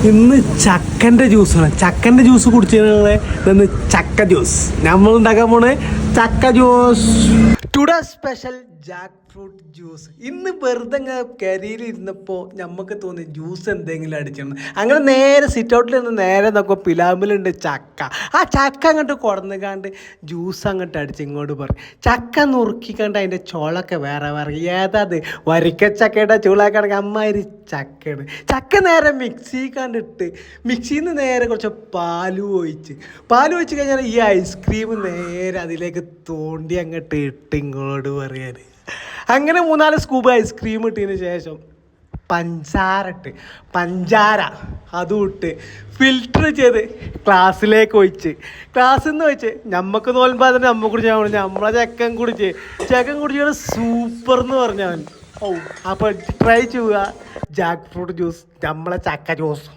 ഇന്ന് ചക്കൻ്റെ ജ്യൂസാണ്. ചക്കൻ്റെ ജ്യൂസ് കുടിച്ചതിനുള്ള ഇന്ന് ചക്ക ജ്യൂസ് നമ്മൾ ഉണ്ടാക്കാൻ പോണേ. ചക്ക juice today special Jack fruit juice. ഇന്ന് വെറുതെ കരിയിലിരുന്നപ്പോൾ നമുക്ക് തോന്നി ജ്യൂസ് എന്തെങ്കിലും അടിച്ചിരുന്നു. അങ്ങനെ നേരെ സിറ്റ് ഔട്ടിൽ നിന്ന് നേരെ നോക്കുമ്പോൾ പിലാമ്പിലുണ്ട് ചക്ക. ആ ചക്ക അങ്ങോട്ട് കൊടുന്നുകാണ്ട് ജ്യൂസ് അങ്ങോട്ട് അടിച്ച് ഇങ്ങോട്ട് പറയും. ചക്ക നുറുക്കിക്കണ്ട് അതിൻ്റെ ചോളൊക്കെ വേറെ വേറെ. ഏതാത് വരിക്കച്ചക്കയുടെ ചൂളാക്കണമെങ്കിൽ അമ്മാതിരി ചക്കയാണ്. ചക്ക നേരെ മിക്സി കണ്ടിട്ട് മിക്സിയിൽ നിന്ന് നേരെ കുറച്ച് പാലും ഒഴിച്ച് കഴിഞ്ഞാൽ ഈ ഐസ്ക്രീം നേരെ അതിലേക്ക് തോണ്ടി അങ്ങോട്ട് ഇട്ട് ഇങ്ങോട്ട് പറയാൻ. അങ്ങനെ 3-4 സ്കൂപ്പ് ഐസ്ക്രീം ഇട്ടതിന് ശേഷം പഞ്ചാര അതും ഇട്ട് ഫിൽറ്റർ ചെയ്ത് ക്ലാസ്സിലേക്ക് ക്ലാസ്സിൽ നിന്ന് ഒഴിച്ച് നമുക്ക് തോൽമ്പോൾ അതിന് നമ്മ കുടിച്ചാൽ നമ്മളെ ചെക്കൻ കുടിച്ച് സൂപ്പർ എന്ന് പറഞ്ഞവൻ. അപ്പോൾ ട്രൈ ചെയ്യുക ജാക്ക് ഫ്രൂട്ട് ജ്യൂസ്, നമ്മളെ ചക്ക ജ്യൂസ്.